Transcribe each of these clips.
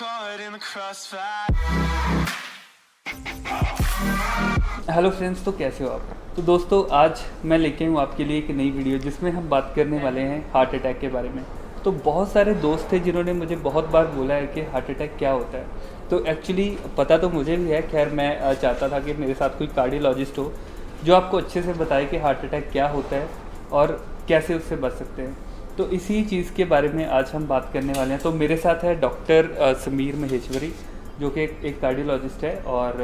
caught in the crossfire. Hello friends, तो कैसे हो आप? तो दोस्तों, आज मैं लेके हूँ आपके लिए एक नई वीडियो जिसमें हम बात करने वाले हैं हार्ट अटैक के बारे में। तो बहुत सारे दोस्त थे जिन्होंने मुझे बहुत बार बोला है कि हार्ट अटैक क्या होता है। तो एक्चुअली पता तो मुझे भी है, खैर मैं चाहता था कि मेरे साथ कोई कार्डियोलॉजिस्ट हो जो आपको अच्छे से बताए कि हार्ट अटैक क्या होता है और कैसे उससे बच सकते हैं। तो इसी चीज़ के बारे में आज हम बात करने वाले हैं। तो मेरे साथ है डॉक्टर समीर महेश्वरी, जो कि एक कार्डियोलॉजिस्ट है, और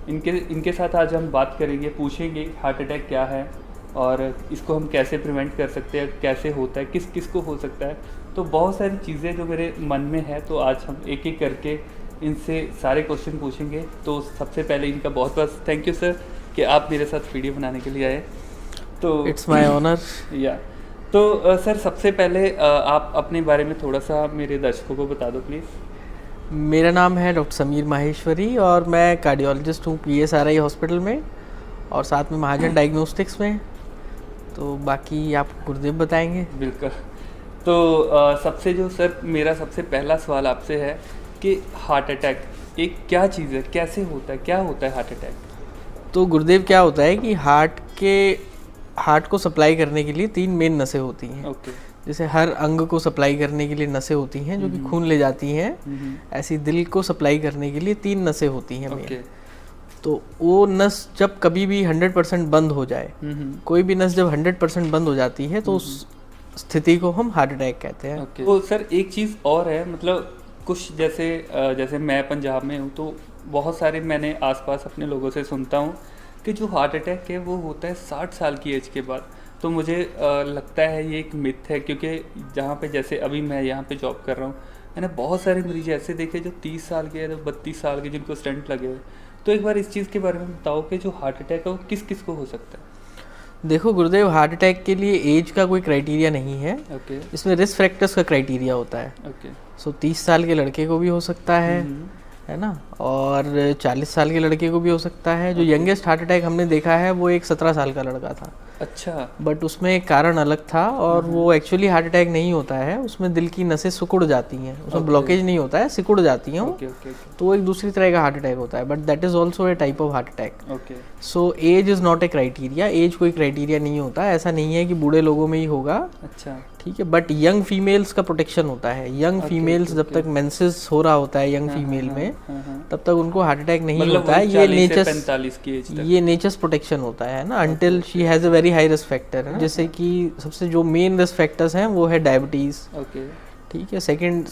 इनके साथ आज हम बात करेंगे, पूछेंगे हार्ट अटैक क्या है और इसको हम कैसे प्रिवेंट कर सकते हैं, कैसे होता है, किस किस को हो सकता है। तो बहुत सारी चीज़ें जो मेरे मन में है, तो आज हम एक एक करके इनसे सारे क्वेश्चन पूछेंगे। तो सबसे पहले इनका बहुत बहुत थैंक यू सर कि आप मेरे साथ वीडियो बनाने के लिए आए। तो इट्स माय ऑनर। या तो सर, सबसे पहले आप अपने बारे में थोड़ा सा मेरे दर्शकों को बता दो प्लीज़। मेरा नाम है डॉक्टर समीर माहेश्वरी और मैं कार्डियोलॉजिस्ट हूँ PSRI हॉस्पिटल में और साथ में महाजन डायग्नोस्टिक्स में। तो बाकी आप गुरुदेव बताएंगे। बिल्कुल। तो मेरा सबसे पहला सवाल आपसे है कि हार्ट अटैक एक क्या चीज़ है, कैसे होता है, क्या होता है हार्ट अटैक? तो गुरुदेव, क्या होता है कि हार्ट को सप्लाई करने के लिए 3 मेन नसें होती हैं। ओके। जैसे हर अंग को सप्लाई करने के लिए नसें होती हैं जो कि खून ले जाती हैं, ऐसी दिल को सप्लाई करने के लिए 3 नसें होती हैं ओके। मेन। तो वो नस जब कभी भी 100% बंद हो जाए, कोई भी नस जब 100% बंद हो जाती है तो उस स्थिति को हम हार्ट अटैक कहते हैं। ओके। तो सर एक चीज़ और है, मतलब कुछ जैसे मैं पंजाब में हूँ, तो बहुत सारे मैंने आसपास अपने लोगों से सुनता हूँ कि जो हार्ट अटैक है वो होता है 60 साल की एज के बाद। तो मुझे लगता है ये एक मिथ है, क्योंकि जहाँ पे जैसे अभी मैं यहाँ पे जॉब कर रहा हूँ, मैंने बहुत सारे मरीज ऐसे देखे जो 30 साल के हैं, 32 साल के, जिनको स्टंट लगे हुए। तो एक बार इस चीज़ के बारे में बताओ कि जो हार्ट अटैक है वो किस किस को हो सकता है? देखो गुरुदेव, हार्ट अटैक के लिए एज का कोई क्राइटेरिया नहीं है। ओके। इसमें रिस्क फैक्टर्स का क्राइटेरिया होता है। ओके। सो 30 साल के लड़के को भी हो सकता है ना, और 40 साल के लड़के को भी हो सकता है। जो यंगेस्ट हार्ट अटैक हमने देखा है वो एक 17 साल का लड़का था। अच्छा। बट उसमें एक कारण अलग था और वो एक्चुअली हार्ट अटैक नहीं होता है, उसमें दिल की नसें सिकुड़ जाती हैं, उसमें ब्लॉकेज नहीं होता है, सिकुड़ जाती हैं। Okay okay okay. तो वो एक दूसरी तरह का हार्ट अटैक होता है, but that is also a type of heart attack. Okay. So age is not a criteria, age कोई क्राइटेरिया नहीं होता। ऐसा नहीं है कि बूढ़े लोगों में ही होगा, अच्छा। ठीक है। बट यंग फीमेल्स का प्रोटेक्शन होता है। यंग फीमेल्स जब तक मेंसेस हो रहा होता है यंग फीमेल में, तब तक उनको हार्ट अटैक नहीं होता है। ये नेचर्स 45 की एज तक। ये नेचर्स प्रोटेक्शन होता है ना, until she has a very high risk factor है। जैसे कि सबसे जो मेन रिस्क फैक्टर्स हैं वो है डायबिटीज़, ओके। ठीक है। सेकंड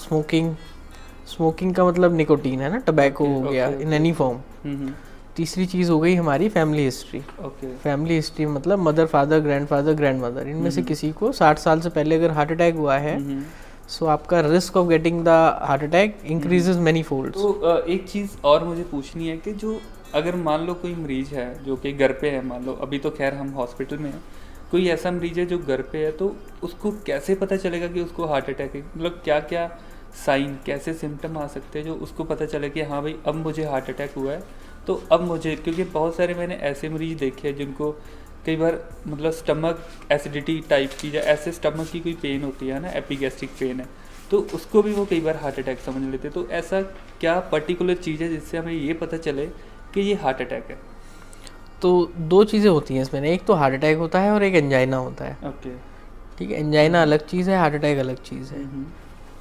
स्मोकिंग का मतलब निकोटीन है ना, टबैको हो गया इन एनी फॉर्म। तीसरी चीज़ हो गई हमारी family history. Okay. Family history मतलब मदर, फादर, ग्रैंडफादर, ग्रैंडमदर, इनमें से किसी को 60 साल से पहले अगर हार्ट अटैक हुआ है, सो आपका risk of getting the heart attack increases many folds. तो एक चीज़ और मुझे पूछनी है कि जो अगर मान लो कोई मरीज है जो कि घर पे है, मान लो अभी तो खैर हम हॉस्पिटल में हैं, कोई ऐसा मरीज है जो घर पे है, तो उसको कैसे पता चलेगा कि उसको हार्ट अटैक है? मतलब क्या क्या साइन, कैसे सिम्टम आ सकते हैं जो उसको पता चले कि हाँ भाई अब मुझे हार्ट अटैक हुआ है, तो अब मुझे, क्योंकि बहुत सारे मैंने ऐसे मरीज देखे हैं जिनको कई बार मतलब स्टमक एसिडिटी टाइप की या ऐसे स्टमक की कोई पेन होती है ना, एपिगैस्ट्रिक पेन है, तो उसको भी वो कई बार हार्ट अटैक समझ लेते हैं। तो ऐसा क्या पर्टिकुलर चीज़ है जिससे हमें ये पता चले कि ये हार्ट अटैक है? तो 2 चीज़ें होती हैं इसमें, एक तो हार्ट अटैक होता है और एक एंजाइना होता है। ओके। ठीक है, एंजाइना अलग चीज़ है, हार्ट अटैक अलग चीज़ है।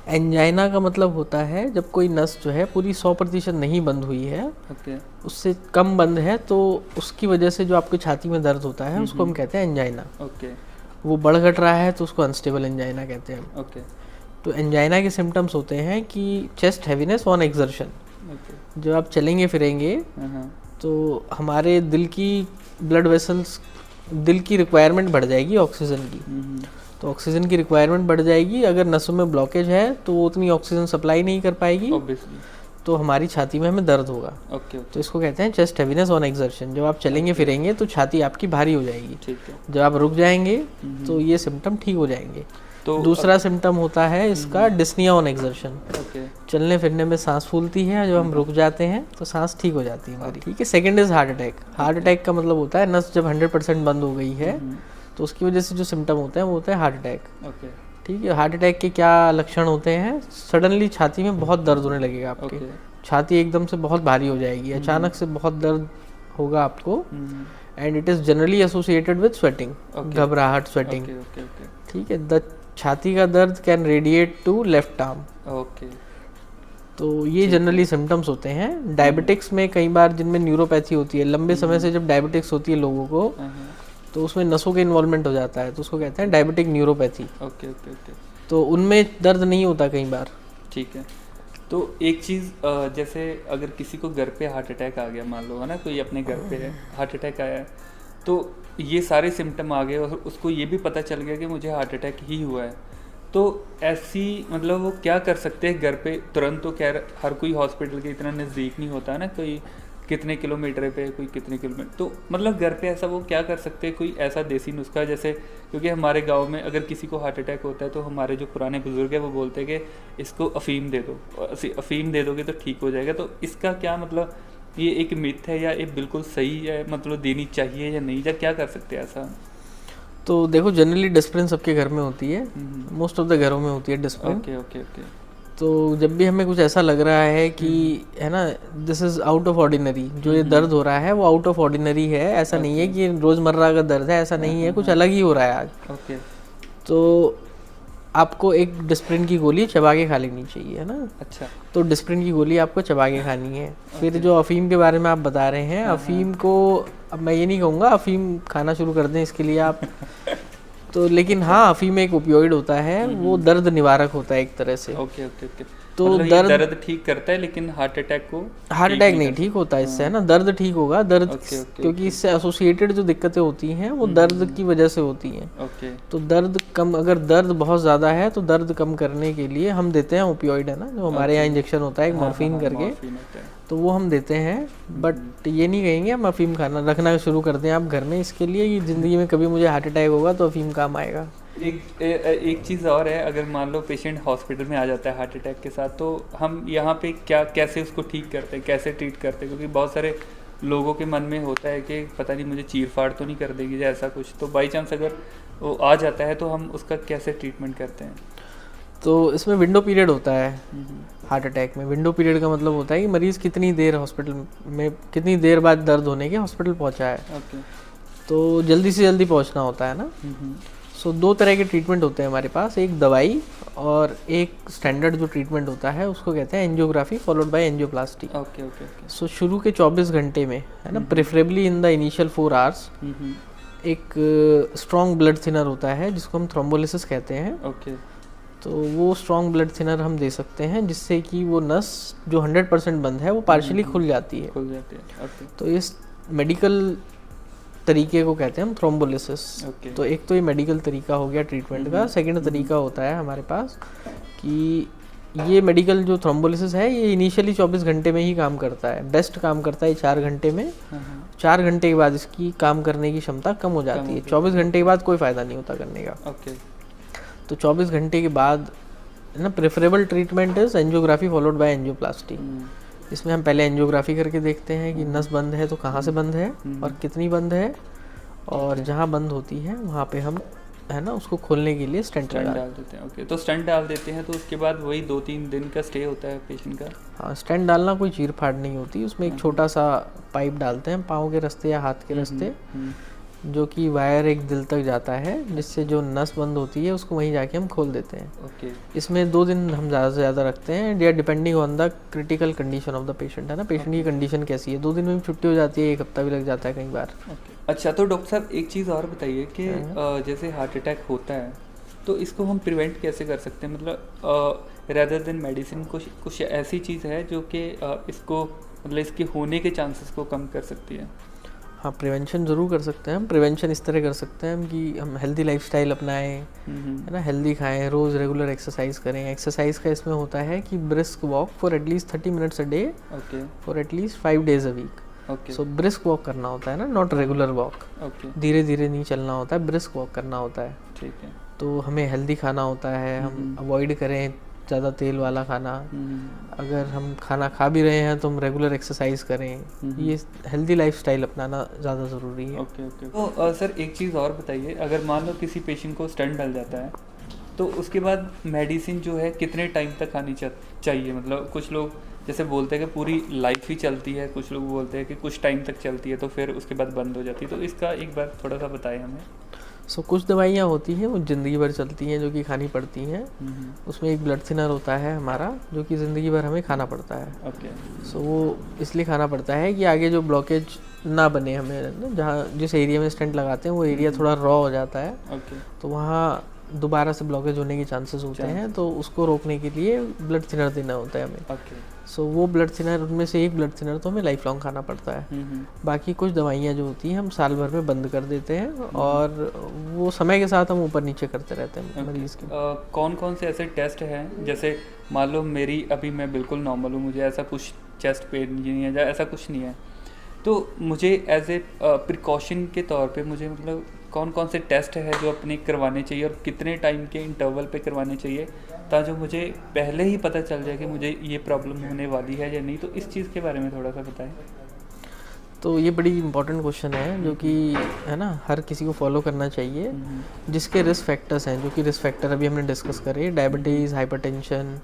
एंजाइना का मतलब होता है जब कोई नस जो है पूरी 100% नहीं बंद हुई है, ओके। उससे कम बंद है, तो उसकी वजह से जो आपकी छाती में दर्द होता है उसको हम कहते हैं एंजाइना। ओके। वो बढ़ घट रहा है तो उसको अनस्टेबल एंजाइना कहते हैं हम। ओके। तो एंजाइना के सिम्टम्स होते हैं कि chest heaviness on exertion. Okay. जब आप चलेंगे फिरेंगे तो हमारे दिल की ब्लड वेसल्स, दिल की रिक्वायरमेंट बढ़ जाएगी ऑक्सीजन की। तो ऑक्सीजन की रिक्वायरमेंट बढ़ जाएगी, अगर नसों में ब्लॉकेज है तो वो उतनी ऑक्सीजन सप्लाई नहीं कर पाएगी, ऑब्वियसली, तो हमारी छाती में हमें दर्द होगा। ओके। तो इसको कहते हैं चेस्ट हैवीनेस ऑन एक्सर्शन। जब आप चलेंगे फिरेंगे तो छाती आपकी भारी हो जाएगी। ठीक है। जब आप रुक जाएंगे तो ये सिम्टम ठीक हो जाएंगे। तो दूसरा सिम्टम होता है इसका डिस्निया ऑन एक्सर्शन। ओके। चलने फिरने में सांस फूलती है, जब हम रुक जाते हैं तो सांस ठीक हो जाती है हमारी, ठीक है। Second is heart attack. Heart attack का मतलब होता है नस जब 100% बंद हो गई है तो उसकी वजह से जो सिम्टम होते हैं वो होता है हार्ट अटैक। ओके। ठीक है। हार्ट अटैक के क्या लक्षण होते हैं? सडनली छाती में बहुत दर्द होने लगेगा आपके, छाती एकदम से बहुत भारी हो जाएगी, अचानक से बहुत दर्द होगा आपको, and it is generally associated with sweating, घबराहट, स्वेटिंग। ठीक है। द छाती का दर्द can radiate to left arm. Okay. तो ये जनरली सिम्टम्स होते हैं। डायबिटिक्स में कई बार जिनमें न्यूरोपैथी होती है, लंबे समय से जब डायबिटिक्स होती है लोगों को, तो उसमें नसों के इन्वॉल्वमेंट हो जाता है, तो उसको कहते हैं diabetic neuropathy. Okay okay okay. तो उनमें दर्द नहीं होता कई बार। ठीक है। तो एक चीज़ जैसे अगर किसी को घर पे हार्ट अटैक आ गया, मान लो है ना, कोई अपने घर पे है, हार्ट अटैक आया है, तो ये सारे सिम्टम आ गए और उसको ये भी पता चल गया कि मुझे हार्ट अटैक ही हुआ है, तो ऐसी मतलब वो क्या कर सकते हैं घर पे तुरंत? तो खैर हर कोई हॉस्पिटल के इतना नज़दीक नहीं होता है ना, कोई कितने किलोमीटर पे, कोई कितने किलोमीटर, तो मतलब घर पे ऐसा वो क्या कर सकते हैं? कोई ऐसा देसी नुस्खा जैसे, क्योंकि हमारे गांव में अगर किसी को हार्ट अटैक होता है तो हमारे जो पुराने बुजुर्ग हैं वो बोलते हैं कि इसको अफीम दे दो, अफीम दे दोगे तो ठीक हो जाएगा। तो इसका क्या मतलब, ये एक मिथ है या ये बिल्कुल सही है, मतलब देनी चाहिए या नहीं, या क्या कर सकते हैं ऐसा? तो देखो, जनरली डिस्प्रिन सबके घर में होती है, मोस्ट ऑफ द घरों में होती है डिस्प्रिन। Okay okay okay. तो जब भी हमें कुछ ऐसा लग रहा है कि है ना, this is out of ordinary, जो ये दर्द हो रहा है वो आउट ऑफ ऑर्डिनरी है, ऐसा नहीं है कि रोज़मर्रा का दर्द है, ऐसा नहीं है, कुछ अलग ही हो रहा है आज। ओके। तो आपको एक डिस्प्रिन की गोली चबा के खा लेनी चाहिए, है ना। अच्छा। तो डिस्प्रिन की गोली आपको चबा के खानी है। फिर जो अफीम के बारे में आप बता रहे हैं, अफीम को अब मैं ये नहीं कहूँगा अफीम खाना शुरू कर दें इसके लिए आप तो, लेकिन हाँ, अफीम एक ओपियोइड होता है, वो दर्द निवारक होता है एक तरह से। Okay okay okay. तो मतलब दर्द ठीक करता है, लेकिन हार्ट अटैक नहीं ठीक होता इससे, है ना। दर्द ठीक होगा, दर्द क्योंकि इससे एसोसिएटेड जो दिक्कतें होती हैं वो दर्द की वजह से होती हैं। ओके। तो दर्द कम, अगर दर्द बहुत ज़्यादा है तो दर्द कम करने के लिए हम देते हैं ओपियोइड, है ना, जो हमारे यहाँ इंजेक्शन होता है एक मॉर्फिन करके, तो वो हम देते हैं। बट ये नहीं कहेंगे हम अफीम खाना रखना शुरू कर दें आप घर में, इसके लिए कि ज़िंदगी में कभी मुझे हार्ट अटैक होगा तो अफीम काम आएगा। एक चीज़ और है, अगर मान लो पेशेंट हॉस्पिटल में आ जाता है हार्ट अटैक के साथ, तो हम यहाँ पे कैसे उसको ठीक करते हैं, कैसे ट्रीट करते हैं? क्योंकि बहुत सारे लोगों के मन में होता है कि पता नहीं मुझे चीर फाड़ तो नहीं कर देगी या ऐसा कुछ, तो बाई चांस अगर वो आ जाता है तो हम उसका कैसे ट्रीटमेंट करते हैं? तो इसमें विंडो पीरियड होता है हार्ट अटैक में। विंडो पीरियड का मतलब होता है कि मरीज़ कितनी देर हॉस्पिटल में, कितनी देर बाद दर्द होने के हॉस्पिटल पहुँचा है। ओके। तो जल्दी से जल्दी पहुँचना होता है ना। सो दो तरह के ट्रीटमेंट होते हैं हमारे पास, एक दवाई और एक स्टैंडर्ड जो ट्रीटमेंट होता है उसको कहते हैं angiography followed by angioplasty. Okay okay okay. So शुरू के 24 घंटे में, है ना, preferably in the initial 4 hours, एक स्ट्रॉन्ग ब्लड थिनर होता है जिसको हम थ्रोम्बोलिसिस कहते हैं। ओके। तो वो स्ट्रॉन्ग ब्लड थिनर हम दे सकते हैं जिससे कि वो नस जो 100% बंद है वो पार्शियली खुल जाती है। ओके। तो इस मेडिकल तरीके को कहते हैं हम थ्रोम्बोलिसिस। तो एक तो ये मेडिकल तरीका हो गया ट्रीटमेंट का। सेकंड तरीका होता है हमारे पास कि ये मेडिकल जो थ्रोम्बोलिसिस है ये इनिशियली 24 घंटे में ही काम करता है, बेस्ट काम करता है 4 घंटे में। 4 घंटे के बाद इसकी काम करने की क्षमता कम हो जाती है। 24 घंटे के बाद कोई फ़ायदा नहीं होता करने का। तो 24 घंटे के बाद ना preferable treatment is angiography followed by angioplasty. इसमें हम पहले एंजियोग्राफी करके देखते हैं कि नस बंद है तो कहाँ से बंद है और कितनी बंद है, और जहाँ बंद होती है वहाँ पे हम, है ना, उसको खोलने के लिए स्टेंट डाल देते हैं। ओके। तो स्टेंट डाल देते हैं तो उसके बाद वही 2-3 दिन का स्टे होता है पेशेंट का? हाँ, स्टेंट डालना कोई चीर फाड़ नहीं होती, उसमें एक छोटा सा पाइप डालते हैं पाँव के रास्ते या हाथ के रास्ते, जो कि वायर एक दिल तक जाता है, जिससे जो नस बंद होती है उसको वहीं जाके हम खोल देते हैं। ओके। इसमें 2 दिन हम ज़्यादा से ज़्यादा रखते हैं, day depending on the critical condition of the patient, है ना, पेशेंट की कंडीशन कैसी है। 2 दिन में छुट्टी हो जाती है, 1 हफ्ता भी लग जाता है कई बार। अच्छा, तो डॉक्टर साहब एक चीज़ और बताइए कि जैसे हार्ट अटैक होता है तो इसको हम प्रिवेंट कैसे कर सकते हैं? मतलब रेदर देन मेडिसिन कुछ ऐसी चीज़ है जो कि इसको, मतलब इसके होने के चांसेस को कम कर सकती है? हाँ, प्रिवेंशन ज़रूर कर सकते हैं हम। प्रिवेंशन इस तरह कर सकते हैं कि हम हेल्दी लाइफस्टाइल अपनाएं, है ना, हेल्दी खाएं, रोज़ रेगुलर एक्सरसाइज करें। एक्सरसाइज का इसमें होता है कि brisk walk for at least 30 minutes a day for at least 5 days a week. So brisk walk करना होता है ना, नॉट रेगुलर वॉक। धीरे धीरे नहीं चलना होता है, ब्रिस्क वॉक करना होता है। ठीक है। तो हमें हेल्दी खाना होता है, हम अवॉइड करें ज़्यादा तेल वाला खाना। अगर हम खाना खा भी रहे हैं तो हम रेगुलर एक्सरसाइज करें। ये हेल्दी लाइफस्टाइल अपनाना ज़्यादा ज़रूरी है। ओके। तो सर एक चीज़ और बताइए, अगर मान लो किसी पेशेंट को स्टेंट डल जाता है तो उसके बाद मेडिसिन जो है कितने टाइम तक खानी चाहिए? मतलब कुछ लोग जैसे बोलते हैं कि पूरी लाइफ ही चलती है, कुछ लोग बोलते हैं कि कुछ टाइम तक चलती है तो फिर उसके बाद बंद हो जाती है, तो इसका एक बार थोड़ा सा बताएं हमें। कुछ दवाइयाँ होती हैं वो ज़िंदगी भर चलती हैं, जो कि खानी पड़ती हैं। उसमें एक ब्लड थिनर होता है हमारा, जो कि ज़िंदगी भर हमें खाना पड़ता है। ओके। वो इसलिए खाना पड़ता है कि आगे जो ब्लॉकेज ना बने, हमें जहाँ जिस एरिया में स्टेंट लगाते हैं वो एरिया थोड़ा रॉ हो जाता है। ओके। तो वहाँ दोबारा से ब्लॉकेज होने के चांसेस होते हैं, तो उसको रोकने के लिए ब्लड थिनर देना होता है हमें। ओके। वो ब्लड थिनर, उनमें से एक ब्लड थिनर तो हमें लाइफ लॉन्ग खाना पड़ता है। बाकी कुछ दवाइयाँ जो होती हैं हम साल भर में बंद कर देते हैं, और वो समय के साथ हम ऊपर नीचे करते रहते हैं मरीज़ के। कौन कौन से ऐसे टेस्ट हैं, जैसे मान लो मेरी अभी मैं बिल्कुल नॉर्मल हूँ, मुझे ऐसा कुछ चेस्ट पेन नहीं है या ऐसा कुछ नहीं है, तो मुझे एज ए प्रिकॉशन के तौर पे मुझे मतलब कौन कौन से टेस्ट है जो अपने करवाने चाहिए और कितने टाइम के इंटरवल पे करवाने चाहिए, ताकि मुझे पहले ही पता चल जाए कि मुझे ये प्रॉब्लम होने वाली है या नहीं? तो इस चीज़ के बारे में थोड़ा सा बताएं। तो ये बड़ी इंपॉर्टेंट क्वेश्चन है, जो कि है ना हर किसी को फॉलो करना चाहिए। जिसके रिस्क फैक्टर्स हैं, जो कि रिस्क फैक्टर अभी हमने डिस्कस करे, diabetes, hypertension,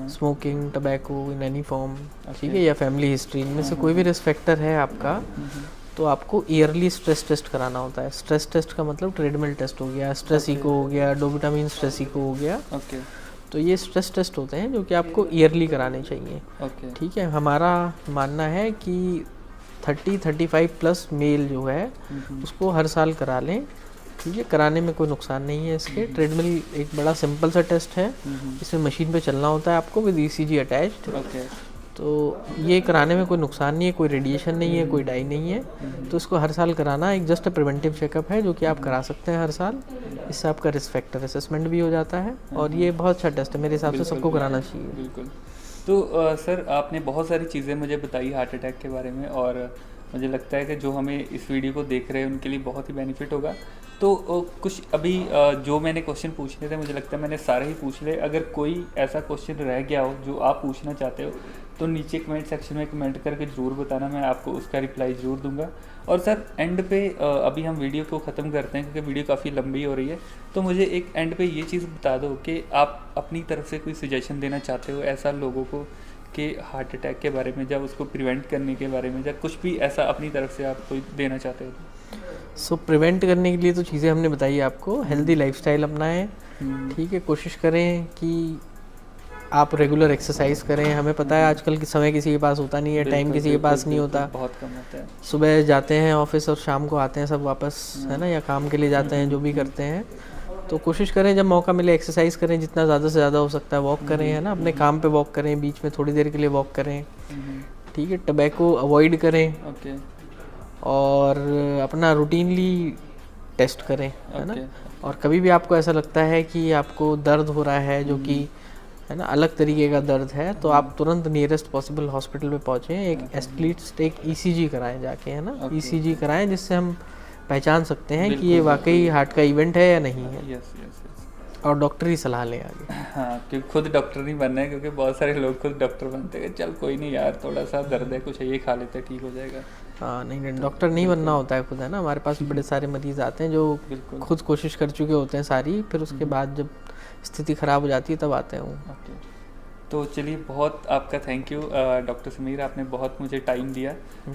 smoking, tobacco in any form, ठीक है, या फैमिली हिस्ट्री, इनमें से कोई भी रिस्क फैक्टर है आपका, तो आपको ईयरली स्ट्रेस टेस्ट कराना होता है। स्ट्रेस टेस्ट का मतलब ट्रेडमिल टेस्ट हो गया, स्ट्रेस इको हो गया, डोपामिन स्ट्रेस इको हो गया। ओके। तो ये स्ट्रेस टेस्ट होते हैं जो कि आपको ईयरली कराने चाहिए। ओके। ठीक है, हमारा मानना है कि 30-35 प्लस मेल जो है उसको हर साल करा लें। ठीक है, कराने में कोई नुकसान नहीं है इसके। ट्रेडमिल एक बड़ा सिंपल सा टेस्ट है, इसमें मशीन पे चलना होता है आपको विद ECG अटैच्ड। ओके। तो ये कराने में कोई नुकसान नहीं है, कोई रेडिएशन नहीं है, कोई डाई नहीं है, तो इसको हर साल कराना एक जस्ट प्रिवेंटिव चेकअप है, जो कि आप करा सकते हैं हर साल। इससे आपका रिस्क फैक्टर असेसमेंट भी हो जाता है, और ये बहुत अच्छा टेस्ट है, मेरे हिसाब से सबको कराना चाहिए। बिल्कुल। तो सर आपने बहुत सारी चीज़ें मुझे बताई हार्ट अटैक के बारे में, और मुझे लगता है कि जो हमें इस वीडियो को देख रहे हैं उनके लिए बहुत ही बेनिफिट होगा। तो कुछ अभी जो मैंने क्वेश्चन पूछने थे, मुझे लगता है मैंने सारे ही पूछ ले। अगर कोई ऐसा क्वेश्चन रह गया हो जो आप पूछना चाहते हो, तो नीचे कमेंट सेक्शन में कमेंट करके ज़रूर बताना, मैं आपको उसका रिप्लाई ज़रूर दूंगा। और सर एंड पे अभी हम वीडियो को ख़त्म करते हैं क्योंकि वीडियो काफ़ी लंबी हो रही है, तो मुझे एक एंड पे ये चीज़ बता दो कि आप अपनी तरफ से कोई सजेशन देना चाहते हो ऐसा लोगों को कि हार्ट अटैक के बारे में, जब उसको प्रिवेंट करने के बारे में, जब कुछ भी ऐसा अपनी तरफ से आप कोई देना चाहते हो? प्रिवेंट करने के लिए तो चीज़ें हमने बताई आपको। हेल्दी लाइफस्टाइल अपनाएं, ठीक है, कोशिश करें कि आप रेगुलर एक्सरसाइज करें। हमें पता है आजकल के समय किसी के पास होता नहीं है, टाइम किसी के पास नहीं होता, बहुत कम होता है। सुबह जाते हैं ऑफिस और शाम को आते हैं सब वापस, है ना, या काम के लिए जाते हैं, जो भी करते हैं। तो कोशिश करें जब मौका मिले एक्सरसाइज करें, जितना ज़्यादा से ज़्यादा हो सकता है वॉक करें, है ना, अपने काम पे वॉक करें, बीच में थोड़ी देर के लिए वॉक करें। ठीक है, टबैको अवॉइड करें। ओके। और अपना रूटीनली टेस्ट करें, है ना। और कभी भी आपको ऐसा लगता है कि आपको दर्द हो रहा है, जो कि है ना अलग तरीके का दर्द है, तो आप तुरंत नियरेस्ट पॉसिबल हॉस्पिटल में पहुँचें, एक ECG कराएं जाके, है ना। ECG कराएं, जिससे हम पहचान सकते हैं कि ये वाकई हार्ट का इवेंट है या नहीं है। Yes yes yes. और डॉक्टरी सलाह लें आगे। हाँ, क्योंकि खुद डॉक्टर नहीं बनना है, क्योंकि बहुत सारे लोग खुद डॉक्टर बनते हैं, चल कोई नहीं यार, थोड़ा सा दर्द है, कुछ ये खा लेते ठीक हो जाएगा। हाँ, नहीं डॉक्टर नहीं बनना होता है खुद, है ना। हमारे पास बड़े सारे मरीज आते हैं जो खुद कोशिश कर चुके होते हैं सारी, फिर उसके बाद जब स्थिति ख़राब हो जाती है तब आते हैं वो। ओके, तो चलिए बहुत आपका थैंक यू डॉक्टर समीर, आपने बहुत मुझे टाइम दिया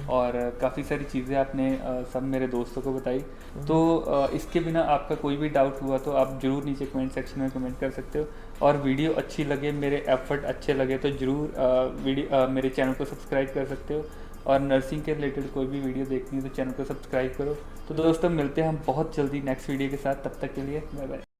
और काफ़ी सारी चीज़ें आपने सब मेरे दोस्तों को बताई। तो इसके बिना आपका कोई भी डाउट हुआ तो आप ज़रूर नीचे कमेंट सेक्शन में कमेंट कर सकते हो, और वीडियो अच्छी लगे, मेरे एफर्ट अच्छे लगे तो ज़रूर मेरे चैनल को सब्सक्राइब कर सकते हो, और नर्सिंग के रिलेटेड कोई भी वीडियो देखनी है तो चैनल को सब्सक्राइब करो। तो दोस्तों मिलते हैं हम बहुत जल्दी नेक्स्ट वीडियो के साथ, तब तक के लिए बाय बाय।